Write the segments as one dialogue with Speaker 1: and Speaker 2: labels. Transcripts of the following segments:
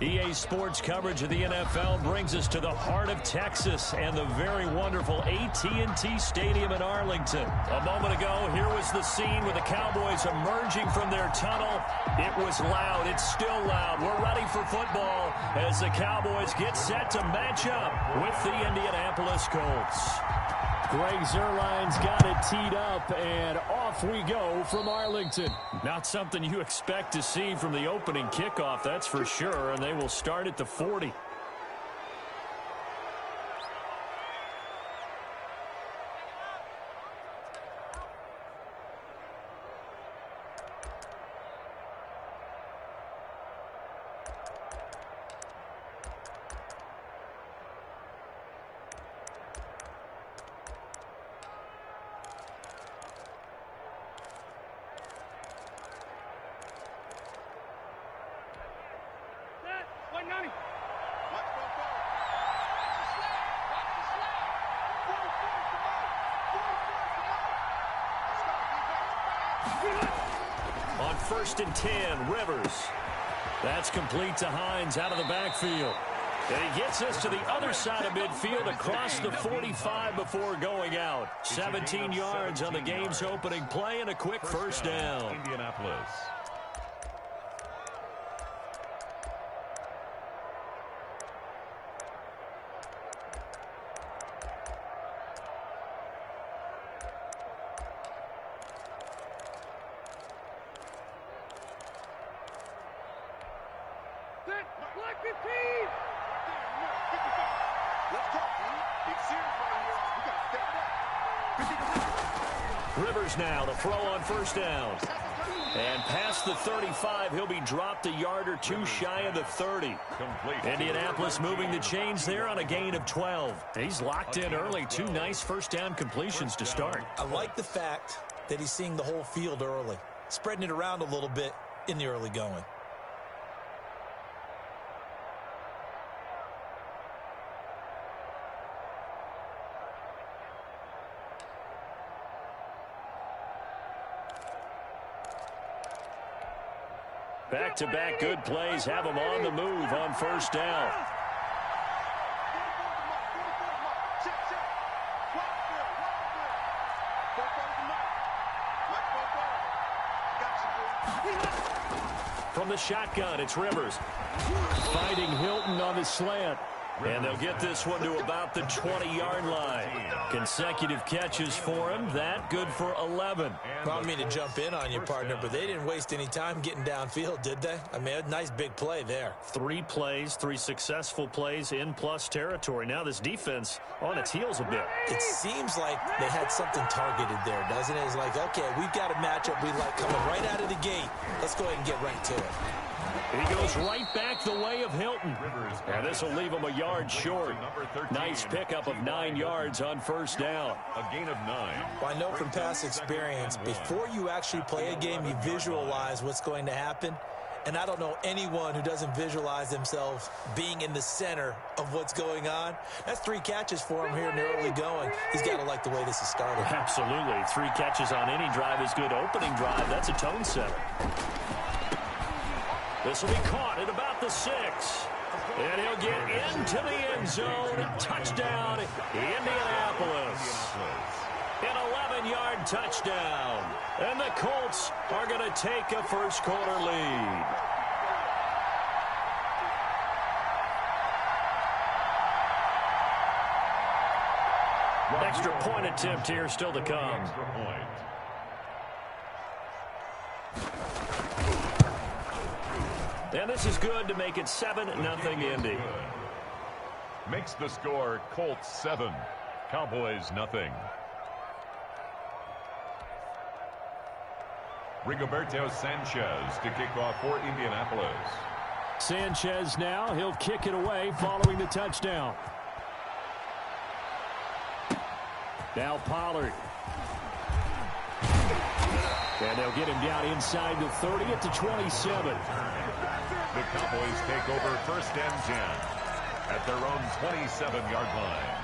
Speaker 1: EA Sports coverage of the NFL brings us to the heart of Texas and the very wonderful AT&T Stadium in Arlington. A moment ago, here was the scene with the Cowboys emerging from their tunnel. It was loud. It's still loud. We're ready for football as the Cowboys get set to match up with the Indianapolis Colts. Greg Zuerlein's got it teed up, and off we go from Arlington. Not something you expect to see from the opening kickoff, that's for sure, and they will start at the 40. On 1st and 10, Rivers. That's complete to Hines out of the backfield. And he gets us to the other side of midfield across the 45 before going out. 17 yards on the game's opening play and a quick first down.
Speaker 2: Indianapolis.
Speaker 1: Rivers now to throw on first down. And past the 35, he'll be dropped a yard or two shy of the 30. Indianapolis moving the chains there on a gain of 12. He's locked in early. 2 nice first down completions to start.
Speaker 3: I like the fact that he's seeing the whole field early, spreading it around a little bit in the early going.
Speaker 1: Back-to-back good plays have him on the move on first down. From the shotgun, it's Rivers. Finding Hilton on the slant. And they'll get this one to about the 20-yard line. Consecutive catches for him. That good for 11.
Speaker 3: I don't mean to jump in on you, partner, but they didn't waste any time getting downfield, did they? I mean, a nice big play there.
Speaker 1: 3 plays, 3 successful plays in plus territory. Now this defense on its heels a bit.
Speaker 3: It seems like they had something targeted there, doesn't it? It's like, okay, we've got a matchup we like coming right out of the gate. Let's go ahead and get right to it.
Speaker 1: He goes right back the way of Hilton. And this will leave him a yard short. Nice pickup of 9 yards on first down.
Speaker 2: A gain of 9.
Speaker 3: Well, I know from past experience, before you actually play a game, you visualize what's going to happen. And I don't know anyone who doesn't visualize themselves being in the center of what's going on. That's 3 catches for him here in the early going. He's got to like the way this is started.
Speaker 1: Absolutely. 3 catches on any drive is good. Opening drive, that's a tone setter. This will be caught at about the 6. And he'll get into the end zone. Touchdown, Indianapolis. An 11-yard touchdown. And the Colts are going to take a first-quarter lead. Extra point attempt here still to come.
Speaker 2: Extra point.
Speaker 1: And this is good to make it 7-0 Indy.
Speaker 2: Makes the score Colts 7, Cowboys nothing. Rigoberto Sanchez to kick off for Indianapolis.
Speaker 1: Sanchez now, he'll kick it away following the touchdown. Now Pollard. And they'll get him down inside the 30 at the 27.
Speaker 2: The Cowboys take over 1st and 10 at their own 27-yard line.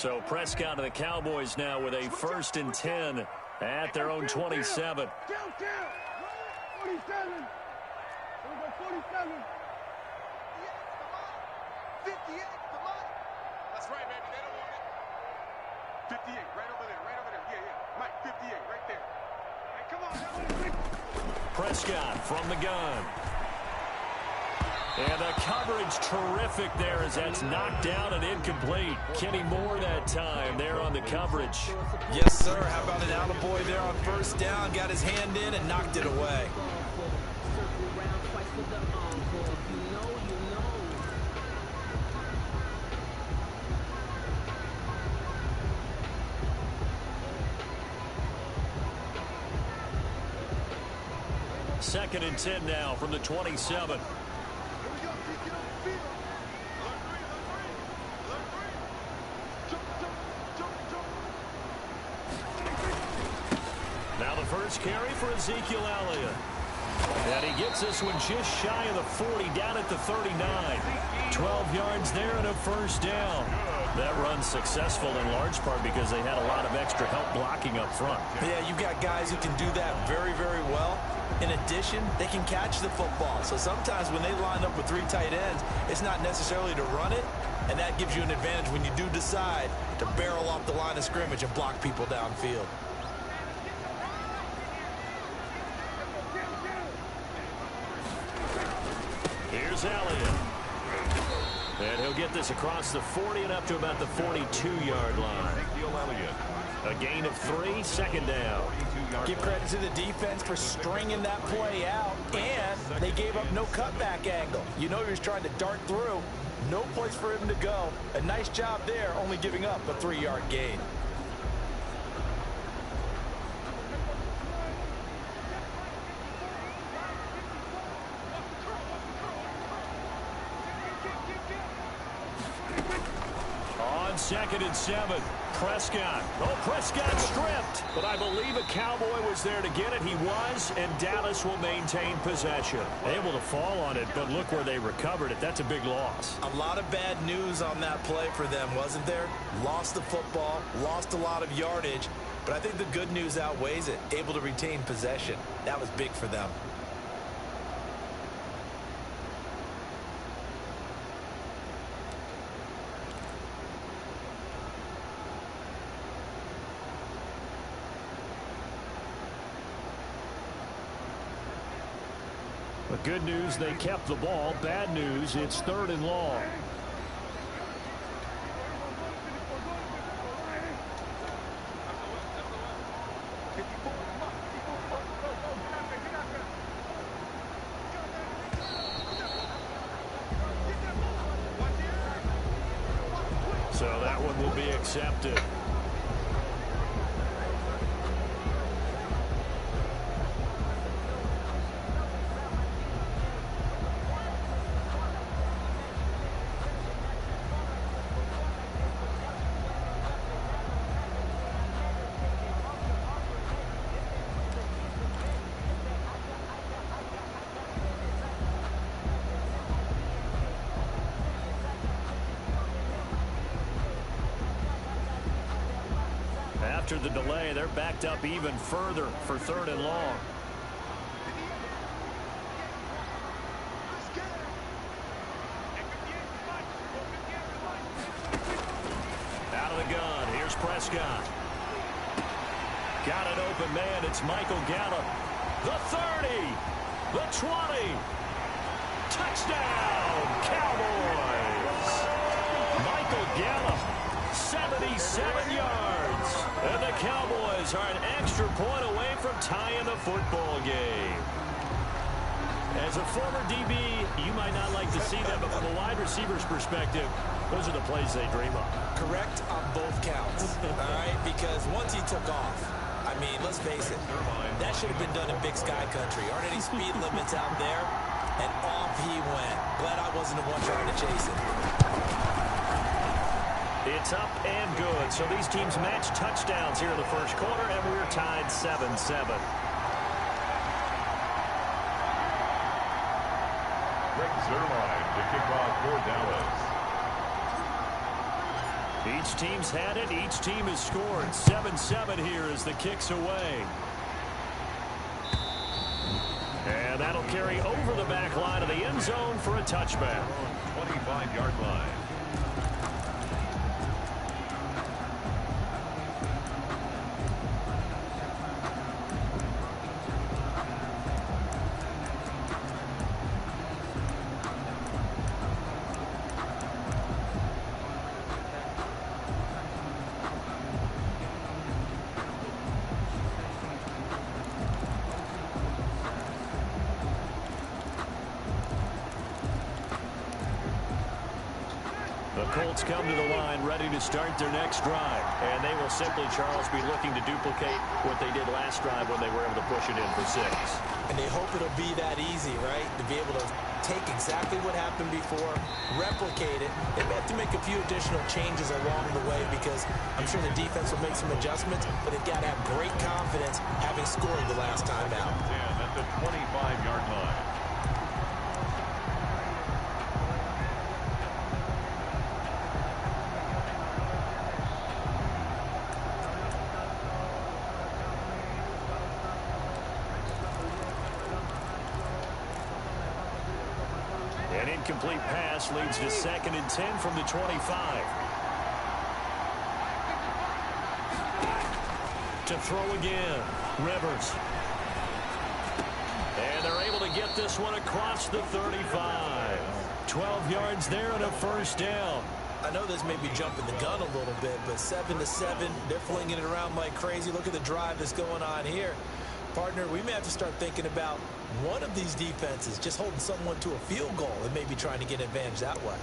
Speaker 1: So Prescott and the Cowboys now with a 1st and 10 at their own 27.
Speaker 4: 47. 47. 58. Come on. That's right, baby. They don't want it. 58. Right over there. Right over there. Yeah, yeah. Mike, 58. Right there. Hey, come on.
Speaker 1: Prescott from the gun. And the coverage terrific there as that's knocked down and incomplete. Kenny Moore that time there on the coverage.
Speaker 3: Yes, sir. How about an attaboy there on 1st down? Got his hand in and knocked it away.
Speaker 1: Second and 10 now from the 27. Now the first carry for Ezekiel Elliott. And he gets this one just shy of the 40, down at the 39. 12 yards there and a 1st down. That run's successful in large part because they had a lot of extra help blocking up front.
Speaker 3: Yeah, you've got guys who can do that very, very well. In addition, they can catch the football. So sometimes when they line up with 3 tight ends, it's not necessarily to run it, and that gives you an advantage when you do decide to barrel off the line of scrimmage and block people downfield.
Speaker 1: Here's Elliott. And he'll get this across the 40 and up to about the 42-yard line. A gain of 3, 2nd down.
Speaker 3: Give credit to the defense for stringing that play out, and they gave up no cutback angle. You know he was trying to dart through. No place for him to go. A nice job there, only giving up a 3-yard gain.
Speaker 1: On 2nd and 7, Prescott. Oh, Prescott stripped. But I believe a Cowboy was there to get it. He was, and Dallas will maintain possession. Able to fall on it, but look where they recovered it. That's a big loss.
Speaker 3: A lot of bad news on that play for them, wasn't there? Lost the football, lost a lot of yardage, but I think the good news outweighs it. Able to retain possession. That was big for them.
Speaker 1: But good news, they kept the ball. Bad news, it's 3rd and long. So that one will be accepted. After the delay, they're backed up even further for 3rd and long. Out of the gun, here's Prescott. Got an open man, it's Michael Gallup. The 30, the 20. Touchdown, Cowboys! Michael Gallup, 77 yards. And the Cowboys are an extra point away from tying the football game. As a former DB, you might not like to see that, but from a wide receiver's perspective, those are the plays they dream of.
Speaker 3: Correct on both counts, all right? Because once he took off, I mean, let's face it, that should have been done in Big Sky Country. Aren't any speed limits out there? And off he went. Glad I wasn't the one trying to chase it.
Speaker 1: It's up and good. So these teams match touchdowns here in the first quarter, and we're tied 7-7.
Speaker 2: Greg Zuerlein to kick off for Dallas.
Speaker 1: Each team's had it. Each team has scored. 7-7 here as the kick's away. And that'll carry over the back line of the end zone for a touchback.
Speaker 2: 25-yard line.
Speaker 1: The Colts come to the line ready to start their next drive. And they will simply, Charles, be looking to duplicate what they did last drive when they were able to push it in for 6.
Speaker 3: And they hope it'll be that easy, right? To be able to take exactly what happened before, replicate it. They may have to make a few additional changes along the way because I'm sure the defense will make some adjustments, but they've got to have great confidence having scored the last time out.
Speaker 2: At the 25-yard line.
Speaker 1: An incomplete pass leads to 2nd and 10 from the 25. To throw again, Rivers. And they're able to get this one across the 35. 12 yards there and a first down.
Speaker 3: I know this may be jumping the gun a little bit, but 7-7, they're flinging it around like crazy. Look at the drive that's going on here. Partner, we may have to start thinking about one of these defenses just holding someone to a field goal and maybe trying to get an advantage that way.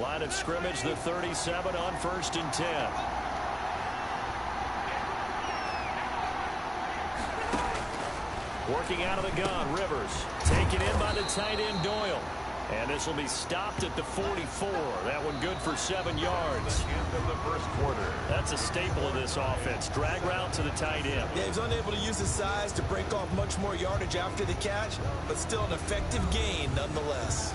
Speaker 1: Line of scrimmage, the 37 on 1st and 10. Working out of the gun, Rivers. Taken in by the tight end, Doyle. And this will be stopped at the 44. That one good for 7 yards.
Speaker 2: End of the first quarter.
Speaker 1: That's a staple of this offense. Drag route to the tight end.
Speaker 3: Yeah, he was unable to use his size to break off much more yardage after the catch, but still an effective gain nonetheless.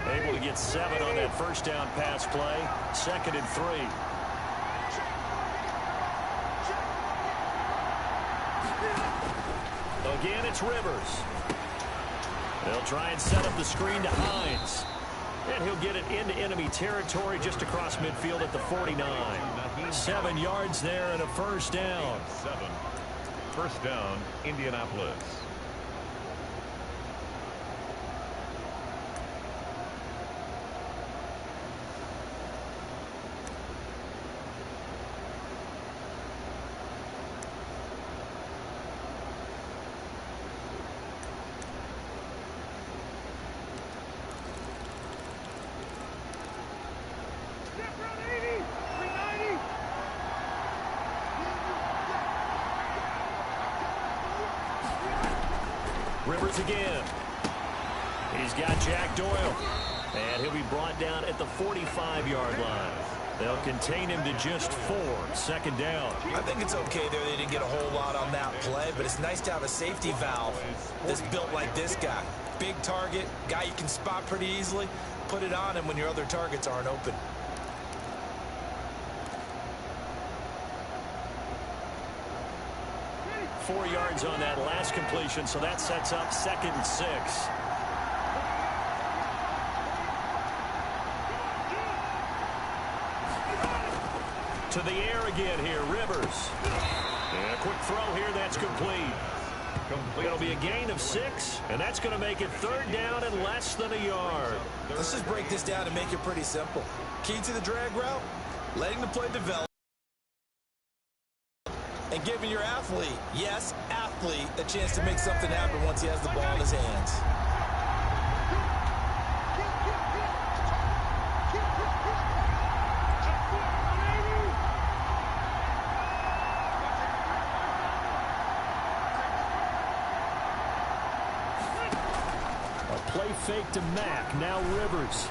Speaker 1: Able to get 7 on that first down pass play. 2nd and 3. Again, it's Rivers. They'll try and set up the screen to Hines. And he'll get it into enemy territory just across midfield at the 49. 7 yards there and a first down.
Speaker 2: 7. First down, Indianapolis.
Speaker 1: Rivers again. He's got Jack Doyle. And he'll be brought down at the 45-yard line. They'll contain him to just 4. 2nd down.
Speaker 3: I think it's okay there. They didn't get a whole lot on that play, but it's nice to have a safety valve that's built like this guy. Big target, guy you can spot pretty easily. Put it on him when your other targets aren't open.
Speaker 1: Four yards on that last completion, so that sets up 2nd and 6. To the air again here, Rivers. And a quick throw here, that's complete. It'll be a gain of 6, and that's going to make it 3rd down and less than a yard.
Speaker 3: Let's just break this down and make it pretty simple. Key to the drag route, letting the play develop. And giving your athlete, yes, athlete, a chance to make something happen once he has the ball in his hands.
Speaker 1: play fake to Mack. Now Rivers.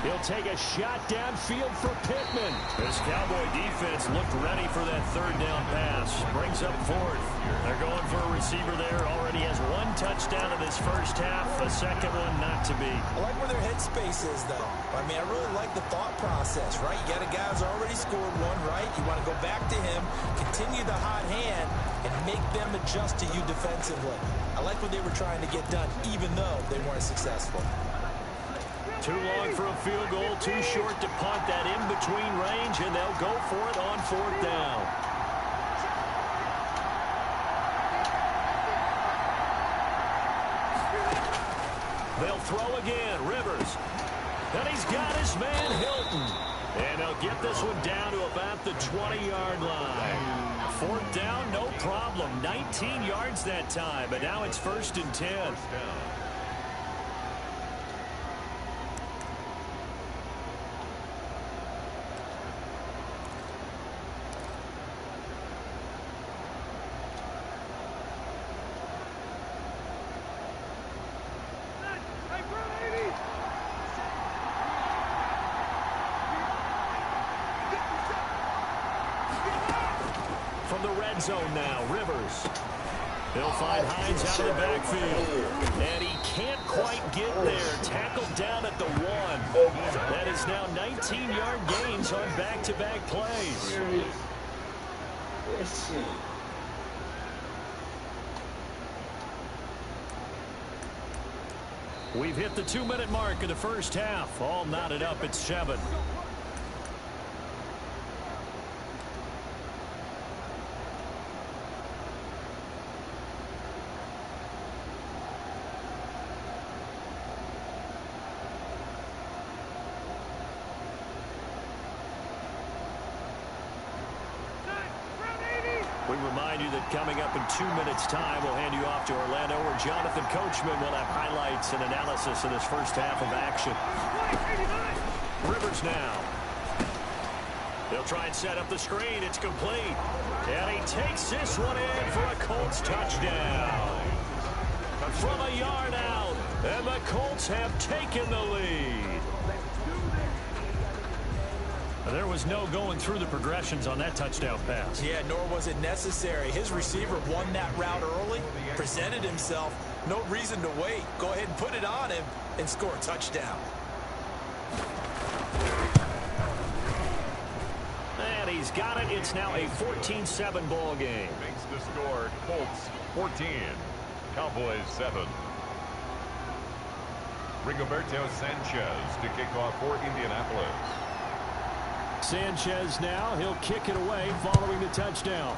Speaker 1: He'll take a shot downfield for Pittman. This Cowboy defense looked ready for that third down pass. Brings up fourth. They're going for a receiver there. Already has one touchdown in this first half. A second one not to be.
Speaker 3: I like where their headspace is, though. I mean, I really like the thought process, right? You got a guy who's already scored one, right? You want to go back to him, continue the hot hand, and make them adjust to you defensively. I like what they were trying to get done, even though they weren't successful.
Speaker 1: Too long for a field goal, too short to punt. That in-between range, and they'll go for it on fourth down. They'll throw again. Rivers. And he's got his man, Hilton. And they'll get this one down to about the 20-yard line. Fourth down, no problem. 19 yards that time, but now it's 1st and 10. From the red zone now, Rivers. He'll find Hines out of the backfield. And he can't quite get there. Tackled down at the 1. That is now 19-yard gains on back-to-back plays. We've hit the 2-minute mark of the first half. All knotted up at 7. We remind you that coming up in 2 minutes' time, we'll hand you off to Orlando, where Jonathan Coachman will have highlights and analysis of this first half of action. Rivers now. They'll try and set up the screen. It's complete. And he takes this one in for a Colts touchdown. From a yard out. And the Colts have taken the lead. There was no going through the progressions on that touchdown pass.
Speaker 3: Yeah, nor was it necessary. His receiver won that route early, presented himself. No reason to wait. Go ahead and put it on him and score a touchdown.
Speaker 1: And he's got it. It's now a 14-7 ball game.
Speaker 2: Makes the score. Colts 14. Cowboys 7. Rigoberto Sanchez to kick off for Indianapolis.
Speaker 1: Sanchez now, he'll kick it away following the touchdown.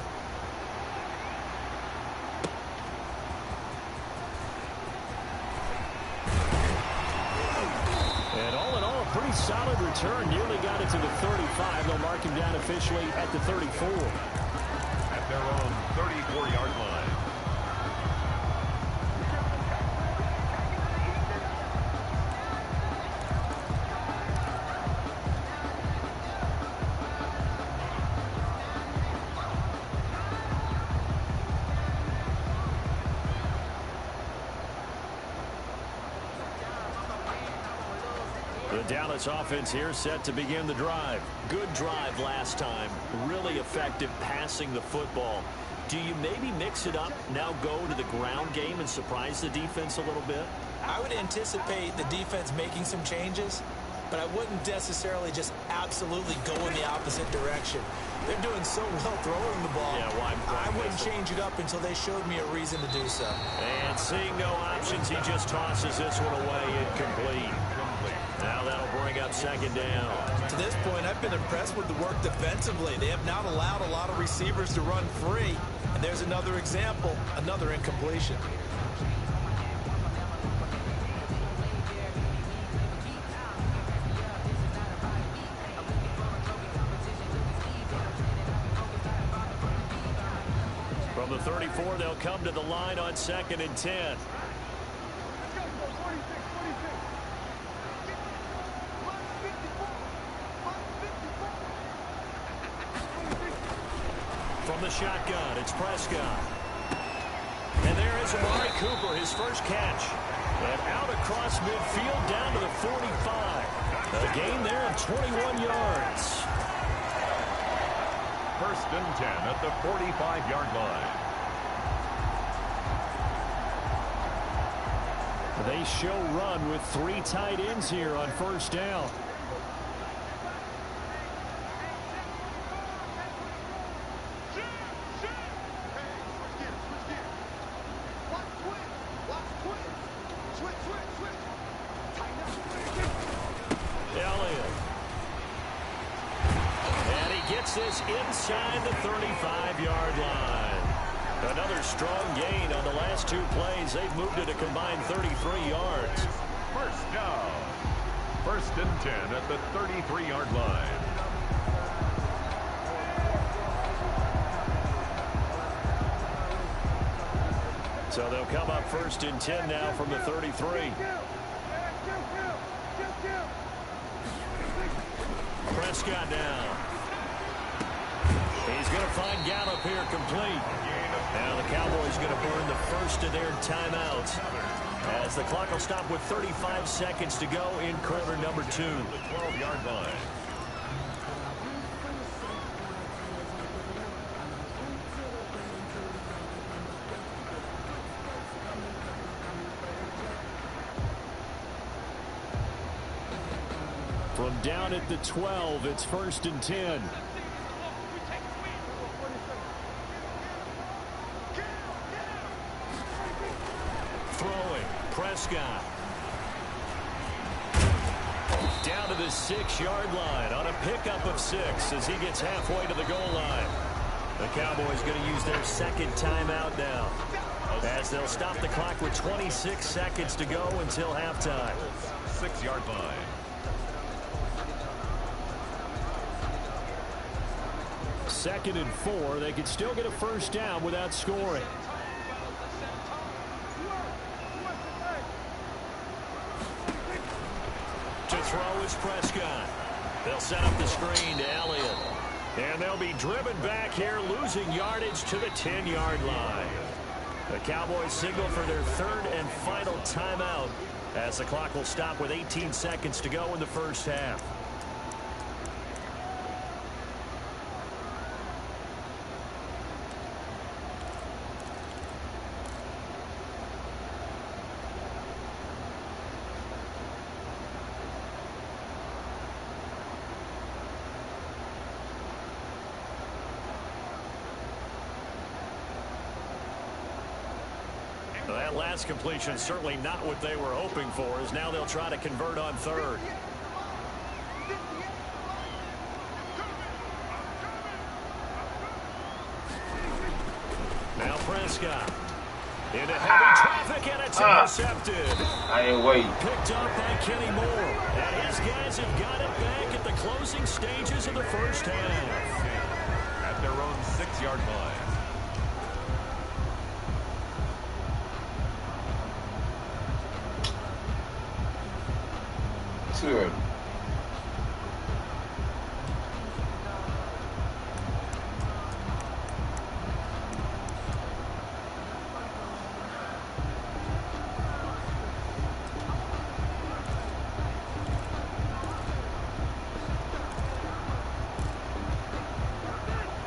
Speaker 1: And all in all, a pretty solid return. Nearly got it to the 35. They'll mark him down officially at the 34.
Speaker 2: At their own 34-yard line.
Speaker 1: The Dallas offense here set to begin the drive. Good drive last time. Really effective passing the football. Do you maybe mix it up, now go to the ground game and surprise the defense a little bit?
Speaker 3: I would anticipate the defense making some changes, but I wouldn't necessarily just absolutely go in the opposite direction. They're doing so well throwing the ball.
Speaker 1: Yeah, why
Speaker 3: I wouldn't change it up until they showed me a reason to do so.
Speaker 1: And seeing no options, he just tosses this one away incomplete. Now that'll bring up 2nd down.
Speaker 3: To this point, I've been impressed with the work defensively. They have not allowed a lot of receivers to run free. And there's another example, another incompletion.
Speaker 1: From the 34, they'll come to the line on 2nd and 10. From the shotgun, it's Prescott. And there Here's Amari Cooper, his first catch. And out across midfield down to the 45. A gain there of 21 yards.
Speaker 2: First and 10 at the 45-yard line.
Speaker 1: They show run with 3 tight ends here on first down. This inside the 35-yard line. Another strong gain on the last 2 plays. They've moved it a combined 33 yards.
Speaker 2: First down. First and 10 at the 33-yard line.
Speaker 1: So they'll come up first and 10 now from the 33. Prescott down. He's going to find Gallup here complete. Now the Cowboys going to burn the first of their timeouts as the clock will stop with 35 seconds to go in quarter number 2.
Speaker 2: The 12-yard line.
Speaker 1: From down at the 12, it's first and 10. Prescott. Down to the 6-yard line on a pickup of 6 as he gets halfway to the goal line. The Cowboys going to use their second timeout now as they'll stop the clock with 26 seconds to go until halftime.
Speaker 2: 6-yard line.
Speaker 1: Second and 4. They could still get a first down without scoring. To throw is Prescott. They'll set up the screen to Elliott. And they'll be driven back here, losing yardage to the 10-yard line. The Cowboys signal for their third and final timeout as the clock will stop with 18 seconds to go in the first half. That last completion certainly not what they were hoping for, as now they'll try to convert on third. Now Prescott. Into heavy traffic, and it's intercepted.
Speaker 5: I ain't waiting.
Speaker 1: Picked up by Kenny Moore. And his guys have got it back at the closing stages of the first half.
Speaker 2: At their own 6-yard line.
Speaker 5: Good.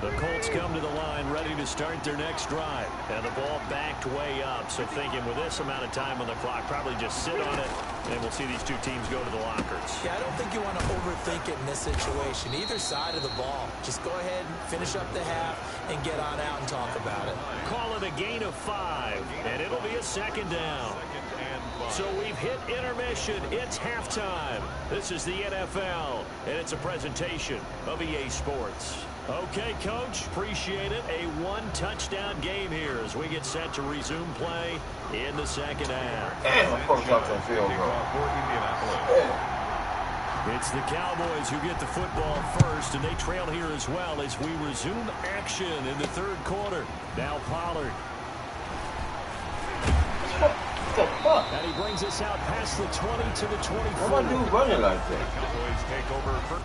Speaker 1: The Colts come to the line ready to start their next drive. And the ball backed way up. So thinking with this amount of time on the clock, probably just sit on it, and we'll see these two teams go to the lockers.
Speaker 3: Yeah, I don't think you want to overthink it in this situation. Either side of the ball. Just go ahead and finish up the half and get on out and talk about it.
Speaker 1: Call it a gain of 5, and it'll be a second down. So we've hit intermission. It's halftime. This is the NFL, and it's a presentation of EA Sports. Okay, Coach, appreciate it. A one-touchdown game here as we get set to resume play in the second half. It's the Cowboys who get the football first, and they trail here as well as we resume action in the third quarter. Now Pollard. And he brings us out past the 20 to the 24.
Speaker 5: What am I doing running like that?
Speaker 2: Cowboys take over first.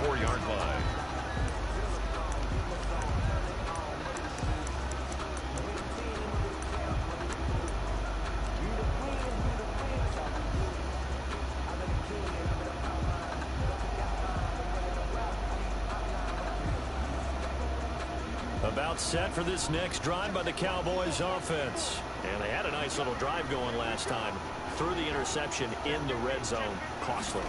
Speaker 2: 34-yard line.
Speaker 1: About set for this next drive by the Cowboys offense. And they had a nice little drive going last time. Threw the interception in the red zone. Costly.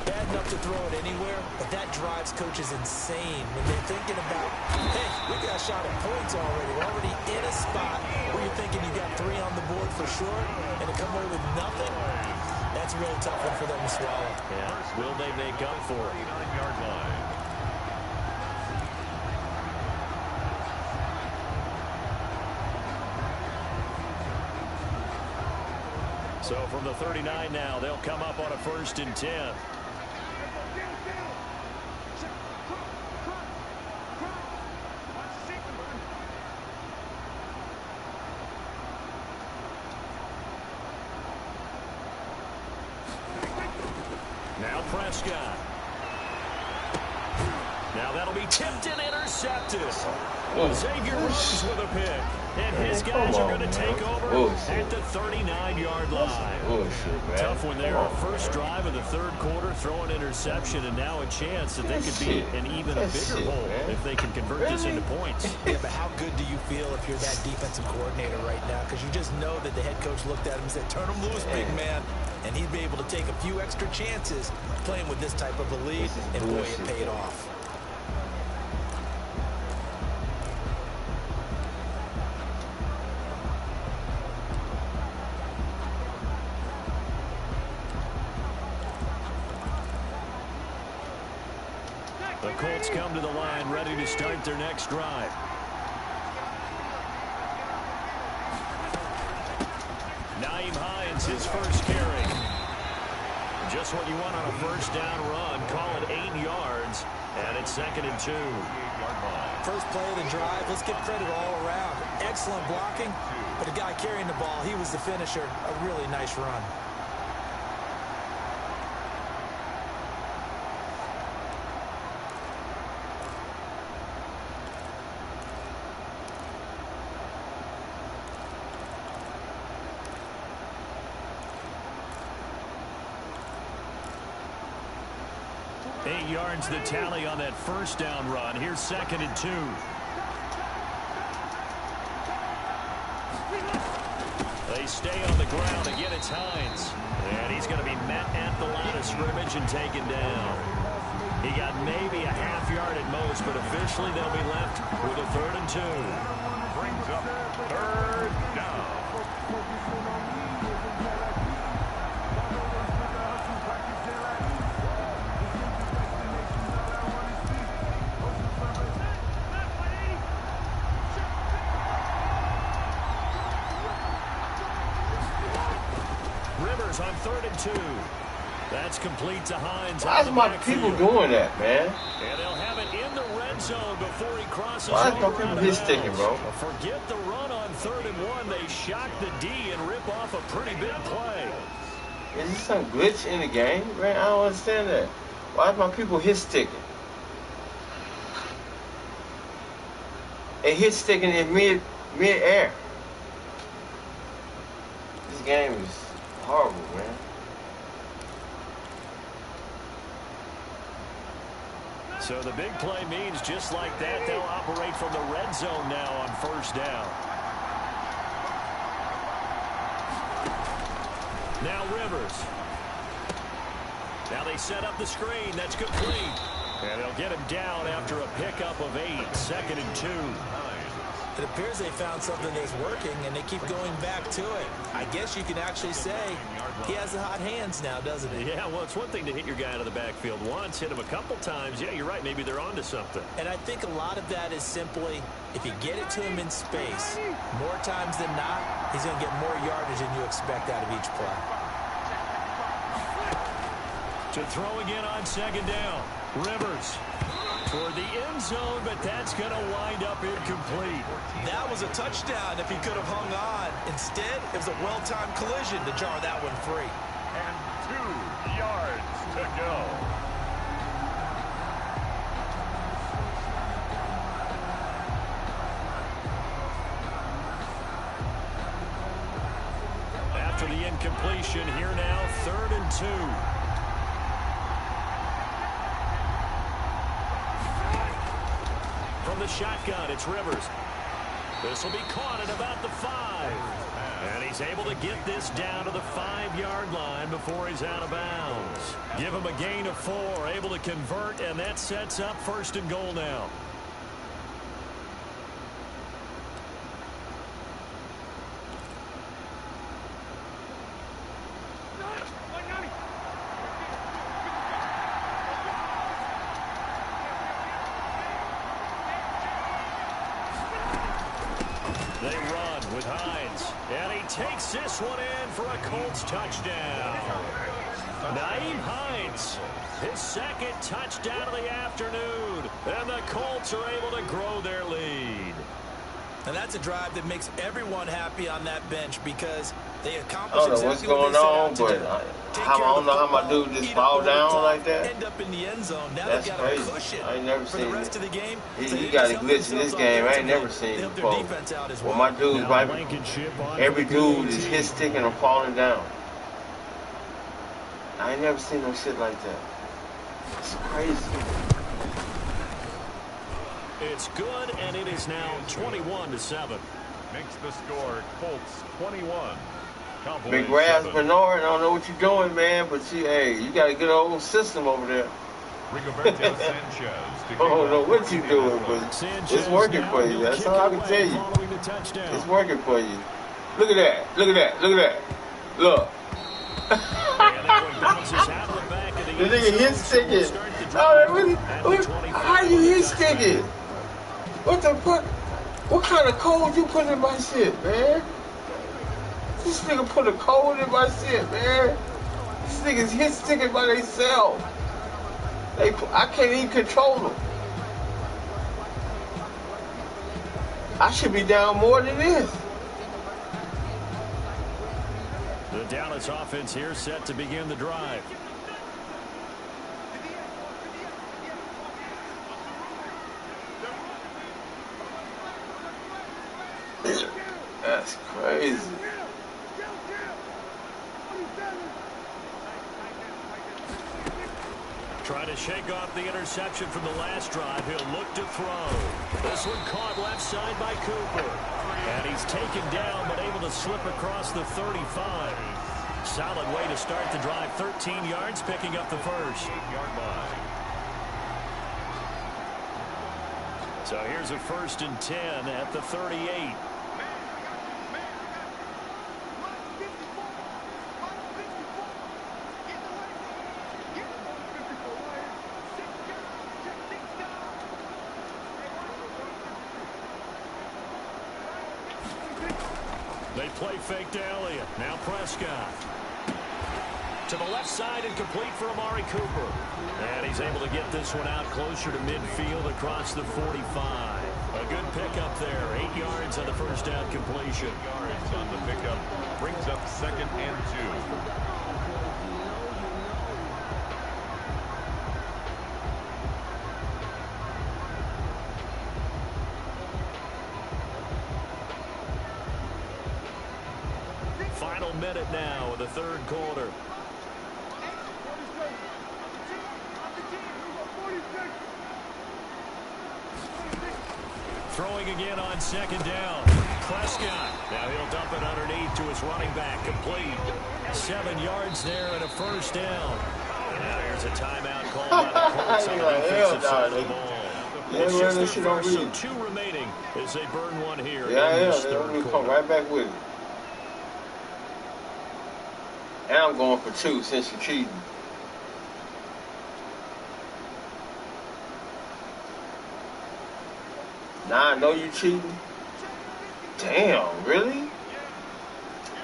Speaker 3: Bad enough to throw it anywhere, but that drives coaches insane when they're thinking about, hey, we got a shot at points already. We're already in a spot where you're thinking you got 3 on the board for sure, and to come away with nothing, that's a real tough one for them to swallow.
Speaker 1: Yeah, will they make up for it?
Speaker 2: 39-yard line.
Speaker 1: So from the 39 now, they'll come up on a 1st and 10. Now Prescott. Now that'll be tipped and intercepted. Xavier Rhodes with a pick. And his guys are going to take over at the 39-yard line. Tough one there. First drive of the 3rd quarter, throw an interception, and now a chance that they could be an even bigger hole if they can convert this into points.
Speaker 3: Yeah, but how good do you feel if you're that defensive coordinator right now? Because you just know that the head coach looked at him and said, turn him loose, big man. And he'd be able to take a few extra chances playing with this type of a lead, and boy, it paid off.
Speaker 1: The Colts come to the line, ready to start their next drive. Nyheim Hines, his first carry. Just what you want on a 1st down run. Call it 8 yards, and it's 2nd and 2.
Speaker 3: First play of the drive, let's give credit all around. Excellent blocking, but the guy carrying the ball, he was the finisher. A really nice run.
Speaker 1: Eight yards the tally on that 1st down run. Here's 2nd and 2. They stay on the ground. Again, it's Hines. And he's going to be met at the line of scrimmage and taken down. He got maybe a half yard at most, but officially they'll be left with a 3rd and 2.
Speaker 2: Brings up 3rd down.
Speaker 1: On 3rd and 2. That's complete to Hines.
Speaker 5: Why is my people doing that, man?
Speaker 1: And they'll have it in the red zone before he crosses.
Speaker 5: Why is my people hit sticking, bro?
Speaker 1: Forget the run on 3rd and 1. They shock the D and rip off a pretty big play.
Speaker 5: Is this some glitch in the game, man? I don't understand that. Why is my people hit sticking? And hit sticking in mid-air. This game is horrible, man.
Speaker 1: So the big play means just like that, they'll operate from the red zone now on 1st down. Now Rivers. Now they set up the screen. That's complete. And they'll get him down after a pickup of 8. 2nd and 2.
Speaker 3: It appears they found something that's working, and they keep going back to it. I guess you can actually say he has the hot hands now, doesn't he?
Speaker 1: Yeah, well, it's one thing to hit your guy out of the backfield once, hit him a couple times. Yeah, you're right. Maybe they're onto something.
Speaker 3: And I think a lot of that is simply, if you get it to him in space, more times than not, he's going to get more yardage than you expect out of each play.
Speaker 1: To throw again on 2nd down. Rivers toward the end zone, but that's going to wind up incomplete.
Speaker 3: That was a touchdown if he could have hung on. Instead, it was a well-timed collision to jar that one free.
Speaker 2: And 2 yards to go.
Speaker 1: after the incompletion. Here now, 3rd and 2. From the shotgun, it's Rivers. This will be caught at about the 5. And he's able to get this down to the 5-yard line before he's out of bounds. Give him a gain of 4, able to convert, and that sets up 1st and goal now. They run with Hines, and he takes this one in for a Colts touchdown. Nyheim Hines, his 2nd touchdown of the afternoon, and the Colts are able to grow their lead.
Speaker 3: And that's a drive that makes everyone happy on that bench because they accomplish
Speaker 5: I don't know
Speaker 3: exactly
Speaker 5: what's going on, but I don't know how my dude just fall down like that.
Speaker 3: End up in the end zone. Now
Speaker 5: That's
Speaker 3: they've got
Speaker 5: crazy.
Speaker 3: a cushion
Speaker 5: I ain't never
Speaker 3: for
Speaker 5: seen
Speaker 3: the rest
Speaker 5: it.
Speaker 3: of the game.
Speaker 5: He got a glitch in this game. I ain't never seen it before. Well, my dude, every dude is hit sticking or falling down. I ain't never seen no shit like that. It's crazy.
Speaker 1: It's good, and it is now 21-7.
Speaker 2: Makes the score Colts 21.
Speaker 5: Big Raz Bernard, I don't know what you're doing, man, but you got a good old system over there.
Speaker 2: Rigoberto Sanchez.
Speaker 5: I don't know what you're doing, but it's working for you. That's all I can tell you. It's working for you. Look at that. Look at that. Look at that. Look. The nigga hit sticking. How you hit sticking? What the fuck? What kind of code you put in my shit, man? This nigga put a code in my shit, man. These niggas hit sticking by themselves. I can't even control them. I should be down more than this.
Speaker 1: The Dallas offense here set to begin the drive.
Speaker 5: That's crazy.
Speaker 1: Trying to shake off the interception from the last drive. He'll look to throw. This one caught left side by Cooper. And he's taken down, but able to slip across the 35. Solid way to start the drive. 13 yards, picking up the first.
Speaker 2: 8-yard line.
Speaker 1: So here's a 1st and 10 at the 38. They play fake to Elliott. Now Prescott. To the left side and complete for Amari Cooper. And he's able to get this one out closer to midfield across the 45. A good pickup there. 8 yards on the first down completion.
Speaker 2: 8 yards on the pickup. Brings up 2nd and 2.
Speaker 1: Final minute now of the 3rd quarter. Throwing again on 2nd down. Prescott. Now he'll dump it underneath to his running back. Complete. 7 yards there and a 1st down. And now here's a timeout called by the Colts on the defensive side of the ball. It's just their first, so 2 remaining as they burn one here.
Speaker 5: Yeah, they'll come right back with it. And I'm going for 2 since you're cheating. Nah, I know you cheating. Damn, really?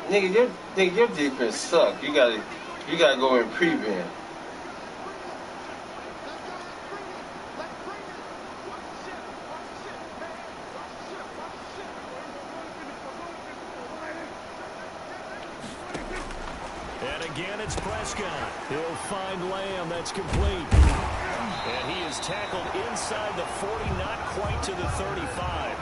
Speaker 5: Nigga, your defense suck. You gotta go and prevent.
Speaker 1: And again, it's Prescott. He'll find Lamb. That's complete. And he is tackled inside the 40, not quite to the 35.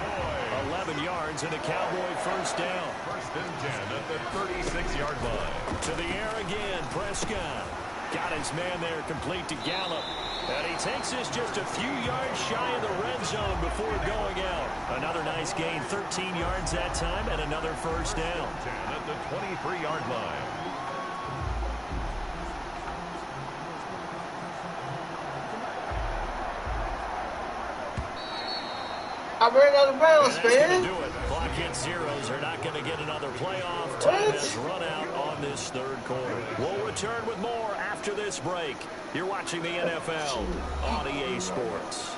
Speaker 1: 7 yards and a Cowboy first down.
Speaker 2: First and 10 at the 36-yard line.
Speaker 1: To the air again, Prescott. Got his man there, complete to Gallup. And he takes this just a few yards shy of the red zone before going out. Another nice gain, 13 yards that time, and another first down.
Speaker 2: 10 at the 23-yard line.
Speaker 5: I ran out of bounds,
Speaker 1: And that's
Speaker 5: man.
Speaker 1: going to do it. Clock hits zeros. They're not going to get another playoff. Time has run out on this third quarter. We'll return with more after this break. You're watching the NFL on EA Sports.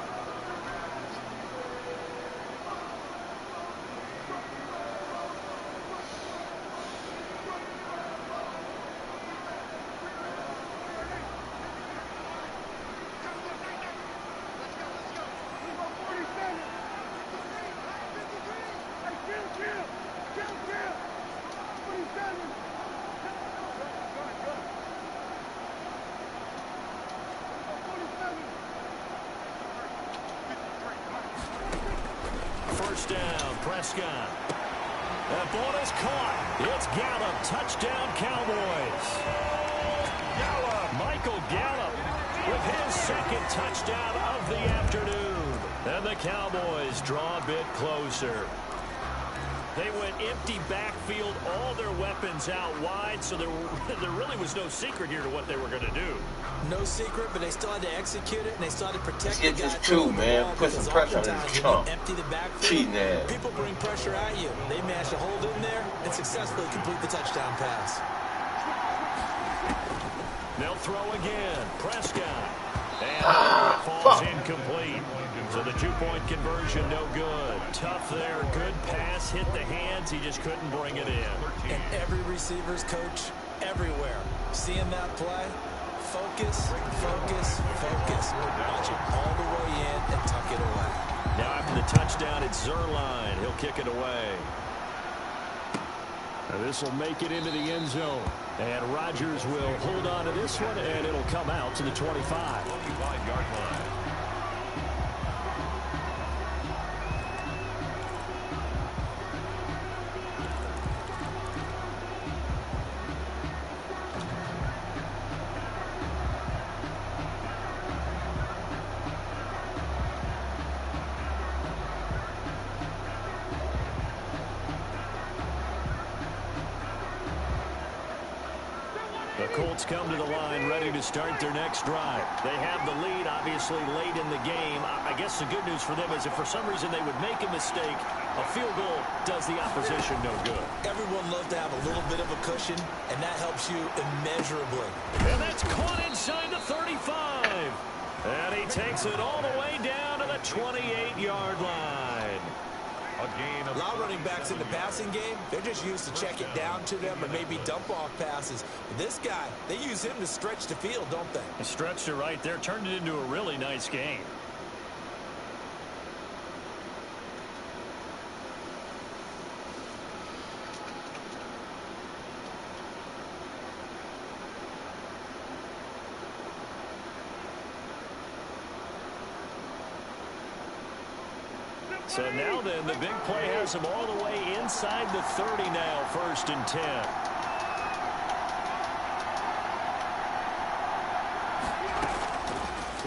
Speaker 1: First down, Prescott. That ball is caught. It's Gallup. Touchdown, Cowboys. Gallup. Michael Gallup with his second touchdown of the afternoon. And the Cowboys draw a bit closer. They went empty backfield, all their weapons out wide, so there really was no secret here to what they were going to do.
Speaker 3: No secret, but they still had to execute it, and they still had to protect the
Speaker 5: Get
Speaker 3: guy.
Speaker 5: this too, man. Put some pressure on this chump.
Speaker 3: Empty the backfield.
Speaker 5: Cheating ass.
Speaker 3: People bring pressure at you. They managed to hold in there and successfully complete the touchdown pass.
Speaker 1: They'll throw again. Prescott. And it falls incomplete. So the two-point conversion, no good. Tough there. Good pass. Hit the hands. He just couldn't bring it in.
Speaker 3: And every receiver's coach everywhere. Seeing that play, focus, focus, focus. Watch it all the way in and tuck it away.
Speaker 1: Now after the touchdown, it's Zerline. He'll kick it away. Now this will make it into the end zone. And Rodgers will hold on to this one, and it'll come out to the 25.
Speaker 2: 25-yard line.
Speaker 1: The Colts come to the line ready to start their next drive. They have the lead, obviously, late in the game. I guess the good news for them is if for some reason they would make a mistake, a field goal does the opposition no good.
Speaker 3: Everyone loves to have a little bit of a cushion, and that helps you immeasurably.
Speaker 1: And that's caught inside the 35. And he takes it all the way down to the 28-yard line.
Speaker 3: A lot of running backs in the passing game, they're just used to check it down to them or maybe dump off passes. But this guy, they use him to stretch the field, don't they?
Speaker 1: He stretched it right there, turned it into a really nice game. So now then, the big play has him all the way inside the 30 now, 1st and 10.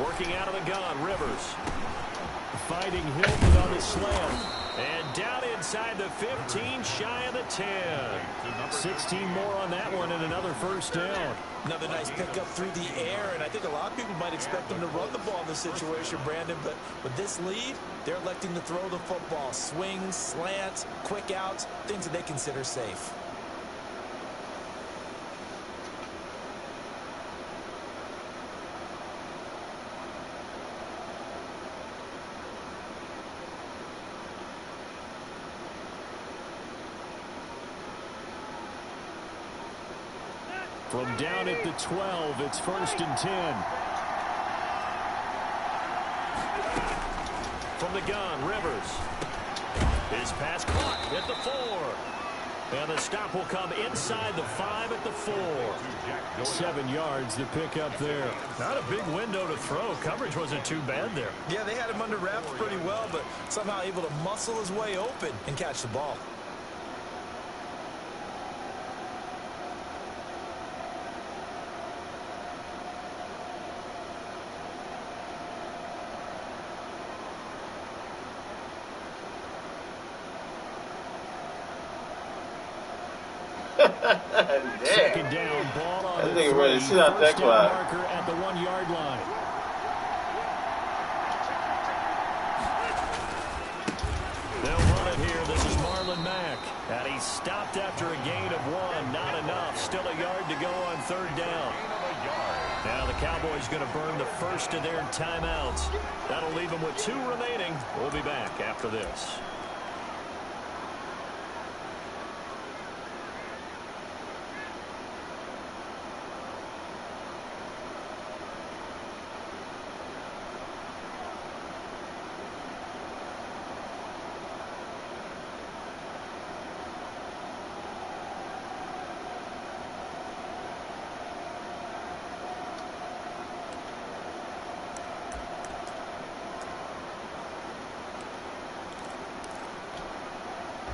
Speaker 1: Working out of the gun, Rivers. Fighting Hilton on the slam. And down inside the 15, shy of the 10. 16 more on that one and another first down.
Speaker 3: Another nice pickup through the air, and I think a lot of people might expect them to run the ball in this situation, Brandon, but with this lead, they're electing to throw the football. Swings, slants, quick outs, things that they consider safe.
Speaker 1: From down at the 12, it's 1st and 10. From the gun, Rivers. His pass caught at the 4. And the stop will come inside the 5 at the 4. 7 yards to pick up there. Not a big window to throw. Coverage wasn't too bad there.
Speaker 3: Yeah, they had him under wraps pretty well, but somehow able to muscle his way open and catch the ball.
Speaker 1: Second down, ball on the 3.
Speaker 5: First down
Speaker 1: marker at the 1-yard line. They'll run it here. This is Marlon Mack. And he stopped after a gain of 1. Not enough. Still a yard to go on 3rd down. Now the Cowboys going to burn the first of their timeouts. That'll leave them with 2 remaining. We'll be back after this.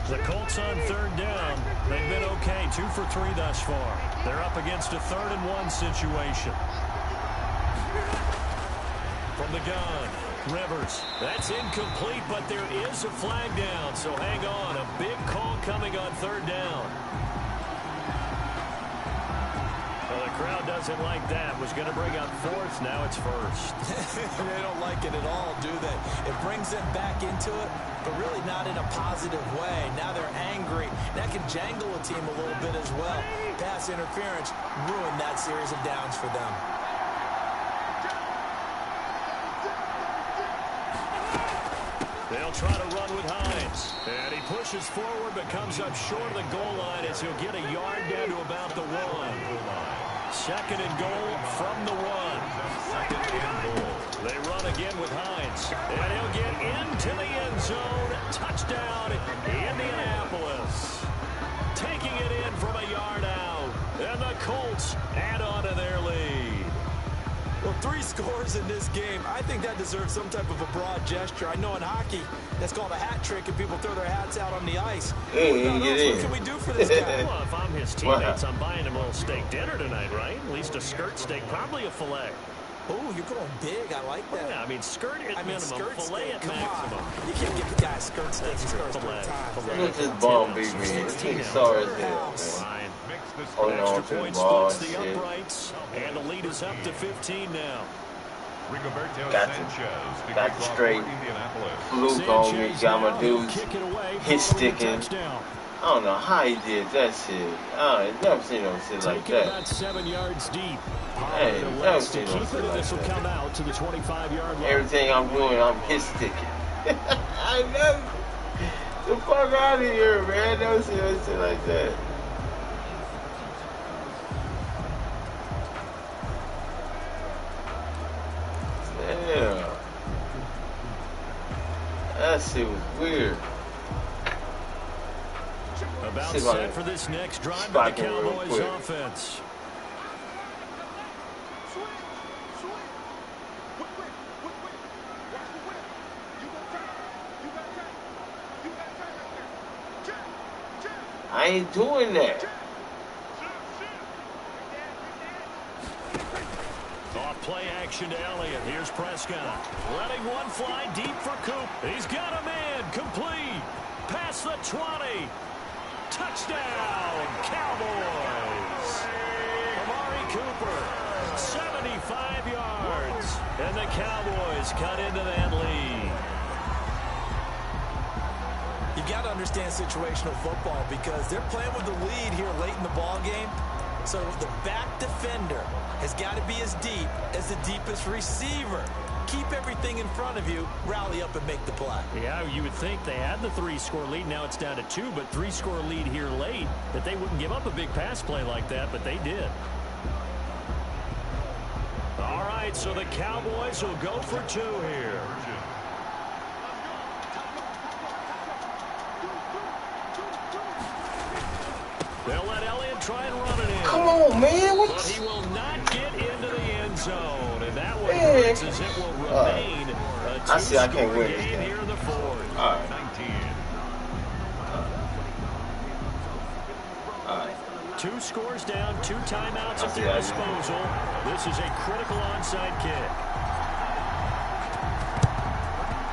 Speaker 1: The Colts on 3rd down. They've been okay. 2 for 3 thus far. They're up against a 3rd and 1 situation. From the gun, Rivers. That's incomplete, but there is a flag down. So hang on. A big call coming on 3rd down. Well, the crowd doesn't like that. Was going to bring up 4th. Now it's 1st.
Speaker 3: They don't like it at all, do they? It brings them back into it, but really not in a positive way. Now they're angry. That can jangle a team a little bit as well. Pass interference ruined that series of downs for them.
Speaker 1: They'll try to run with Hines. And he pushes forward but comes up short of the goal line as he'll get a yard down to about the 1. 2nd and goal from the 1. 2nd and goal. They run again with Hines. And he'll get into the end zone. Touchdown, Indianapolis. Taking it in from a yard out. And the Colts add on to their lead.
Speaker 3: Well, 3 scores in this game. I think that deserves some type of a broad gesture. I know in hockey, that's called a hat trick, and people throw their hats out on the ice. What can we do for this guy?
Speaker 1: Well, if I'm his teammates, I'm buying him a little steak dinner tonight, right? At least a skirt steak, probably a filet.
Speaker 3: Oh, you're going big. I like that.
Speaker 1: Yeah, I mean, skirt at minimum,
Speaker 3: skirt
Speaker 1: filet
Speaker 3: steak.
Speaker 1: at
Speaker 3: Come
Speaker 1: maximum.
Speaker 3: on. You can't give the guy a skirt steak. He's first 3 times.
Speaker 5: Look at this ball beat me. This thing sorry as hell, man. Holding on to the ball and shit.
Speaker 1: Uprights, and the lead is up to 15 now.
Speaker 5: Got the straight fluke on me. Got my dudes hit sticking. I don't know how he did that shit. I ain't never seen no shit like that.
Speaker 1: About 7 yards deep.
Speaker 5: Hey, never seen no shit like
Speaker 1: this will come
Speaker 5: that.
Speaker 1: out to the 25-yard line.
Speaker 5: Everything I'm doing, I'm hit sticking. I never. The fuck out of here, man. Never seen no shit like that. Damn. That shit was weird.
Speaker 1: About set for this next drive by the Cowboys offense.
Speaker 5: I ain't doing that.
Speaker 1: Off play action to Elliott. Here's Prescott. Letting one fly deep for Coop. He's got a man. Complete. Past the 20. Touchdown, Cowboys. Amari Cooper, 75 yards. And the Cowboys cut into that lead.
Speaker 3: You've got to understand situational football because they're playing with the lead here late in the ball game. So the back defender has got to be as deep as the deepest receiver. Keep everything in front of you, rally up and make the play.
Speaker 1: Yeah, you would think they had the 3-score lead. Now it's down to 2, but 3-score lead here late, that they wouldn't give up a big pass play like that, but they did. All right, so the Cowboys will go for 2 here.
Speaker 5: man. What?
Speaker 1: But he will not get into the end zone. And that one hurts as it will remain a two-score game here in the fourth.
Speaker 5: All right.
Speaker 2: 19.
Speaker 5: All right.
Speaker 1: 2 scores down, 2 timeouts at their disposal. This is a critical onside kick.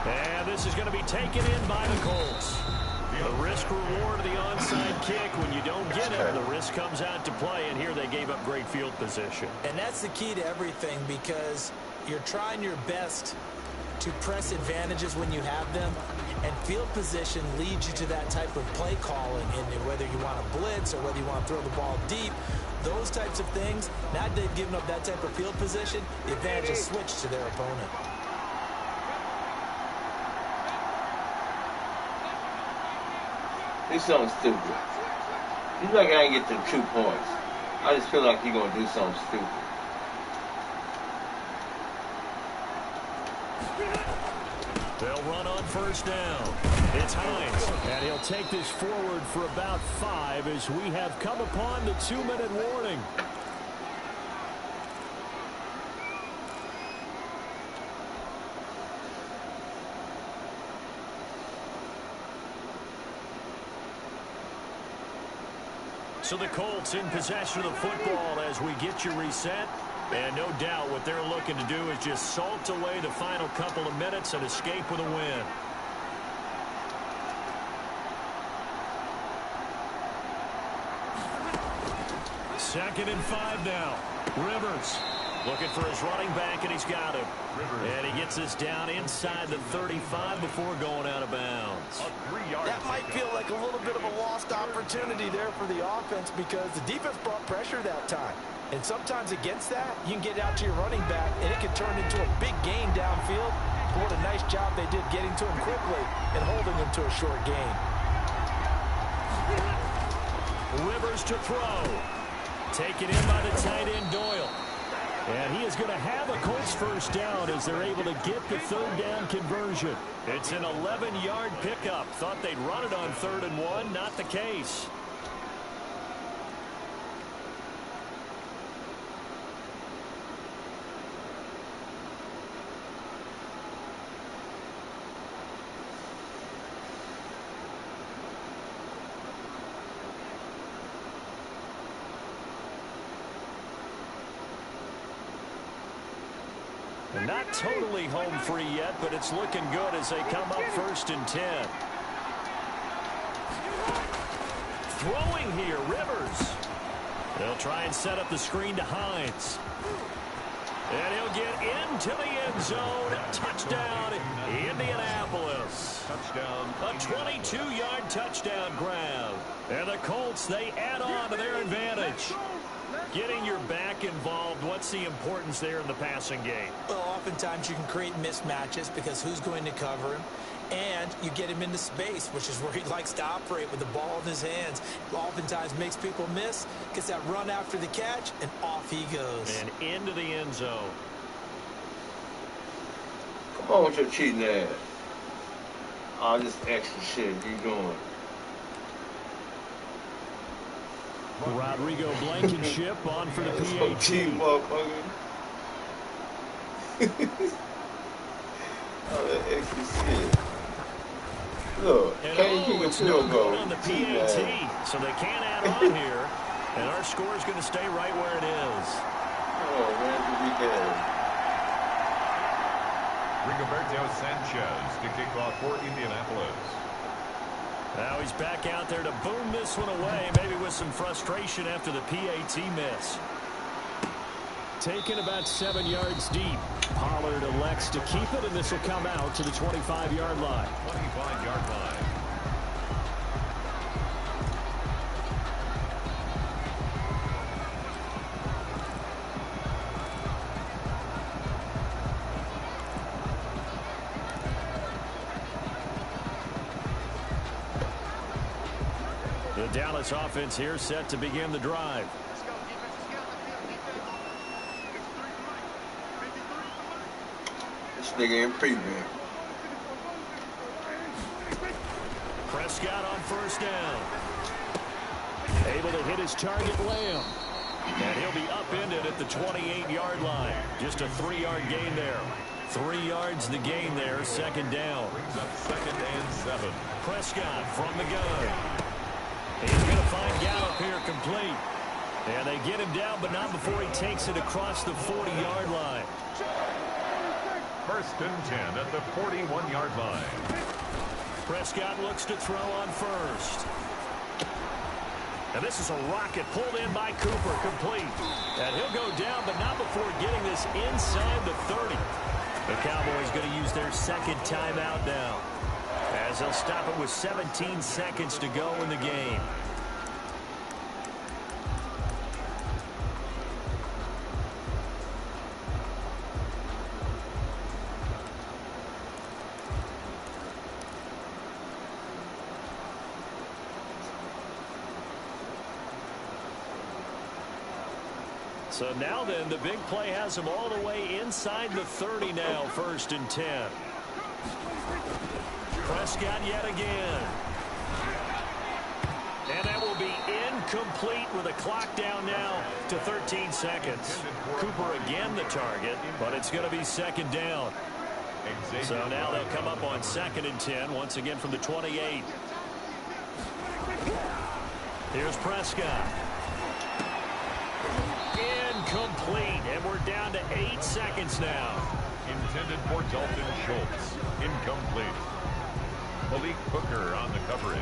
Speaker 1: And this is going to be taken in by the Colts. The risk-reward of the onside kick, when you don't get it, the risk comes out to play, and here they gave up great field position.
Speaker 3: And that's the key to everything, because you're trying your best to press advantages when you have them, and field position leads you to that type of play calling, and whether you want to blitz or whether you want to throw the ball deep, those types of things. Now that they've given up that type of field position, the advantage is switched to their opponent.
Speaker 5: He's something stupid. He's like, I ain't get them 2 points. I just feel like he's going to do something stupid.
Speaker 1: They'll run on first down. It's Hines, and he'll take this forward for about 5 as we have come upon the 2-minute warning. So the Colts in possession of the football as we get you reset. And no doubt what they're looking to do is just salt away the final couple of minutes and escape with a win. Second and 5 now. Rivers looking for his running back, and he's got him. And he gets this down inside the 35 before going out of bounds.
Speaker 3: That might feel like a little bit of a lost opportunity there for the offense, because the defense brought pressure that time. And sometimes against that, you can get out to your running back, and it can turn into a big gain downfield. But what a nice job they did getting to him quickly and holding him to a short gain.
Speaker 1: Rivers to throw. Taken in by the tight end Doyle. And he is going to have a Colts first down as they're able to get the 3rd down conversion. It's an 11-yard pickup. Thought they'd run it on 3rd and 1. Not the case. Not totally home free yet, but it's looking good as they come up 1st and 10. Throwing here, Rivers. They'll try and set up the screen to Hines. And he'll get into the end zone. Touchdown, Indianapolis.
Speaker 2: Touchdown.
Speaker 1: A 22-yard touchdown grab. And the Colts, they add on to their advantage. Getting your back involved, what's the importance there in the passing game?
Speaker 3: Well, oftentimes you can create mismatches because who's going to cover him? And you get him into space, which is where he likes to operate with the ball in his hands. Oftentimes makes people miss, gets that run after the catch, and off he goes.
Speaker 1: And into the end zone.
Speaker 5: Come on with your cheating ass. All this extra shit you doing.
Speaker 1: Rodrigo Blankenship on for the PAT.
Speaker 5: Cheating, motherfucker. All that extra shit. Look, can't keep a field goal
Speaker 1: on the PAT, so they can't add on here, and our score is going to stay right where it is.
Speaker 5: Oh, man, we can.
Speaker 2: Rigoberto Sanchez to kick off for Indianapolis.
Speaker 1: Now he's back out there to boom this one away, maybe with some frustration after the PAT miss. Taken about 7 yards deep. Pollard elects to keep it, and this will come out to the 25-yard line.
Speaker 2: 25-yard line.
Speaker 1: The Dallas offense here set to begin the drive.
Speaker 5: This nigga in preview.
Speaker 1: Prescott on first down. Able to hit his target, Lamb. And he'll be upended at the 28-yard line. Just a 3-yard gain there. 3 yards the gain there, second down.
Speaker 2: Brings up 2nd and 7.
Speaker 1: Prescott from the gun. He's going to find Gallup here complete. And they get him down, but not before he takes it across the 40-yard line.
Speaker 2: 1st and 10 at the 41-yard line.
Speaker 1: Prescott looks to throw on first. And this is a rocket pulled in by Cooper, complete. And he'll go down, but not before getting this inside the 30. The Cowboys going to use their 2nd timeout now, as they'll stop it with 17 seconds to go in the game. So now then, the big play has him all the way inside the 30 now, 1st and 10. Prescott yet again. And that will be incomplete with a clock down now to 13 seconds. Cooper again the target, but it's going to be 2nd down. So now they'll come up on 2nd and 10, once again from the 28. Here's Prescott. Incomplete, and we're down to 8 seconds now.
Speaker 2: Intended for Dalton Schultz. Incomplete. Malik Hooker on the coverage.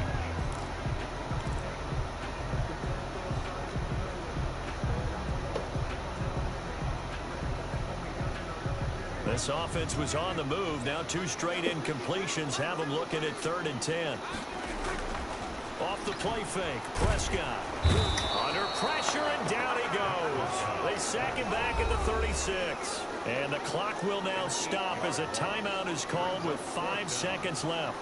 Speaker 1: This offense was on the move. Now 2 straight incompletions have them looking at 3rd and 10. Off the play fake, Prescott. Under pressure, and down he goes. They sack him back at the 36. And the clock will now stop as a timeout is called with 5 seconds left.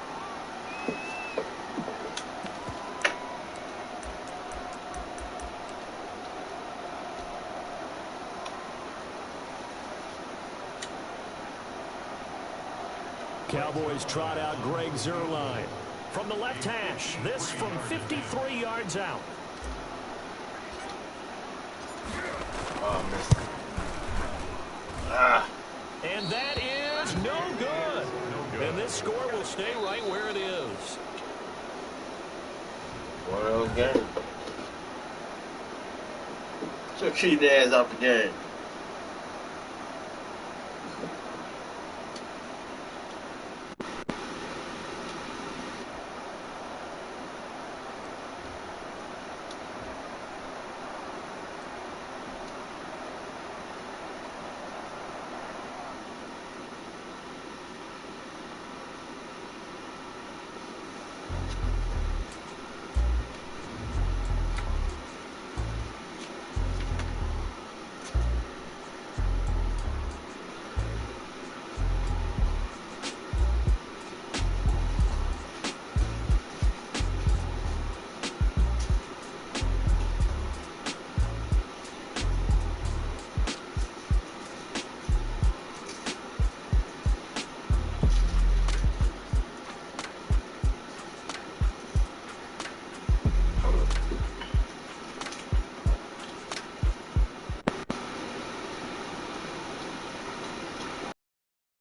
Speaker 1: Cowboys trot out Greg Zuerlein. From the left hash, this from 53 yards out. And that is no good. And this score will stay right where it is.
Speaker 5: One of those games. Should keep their ass off the game.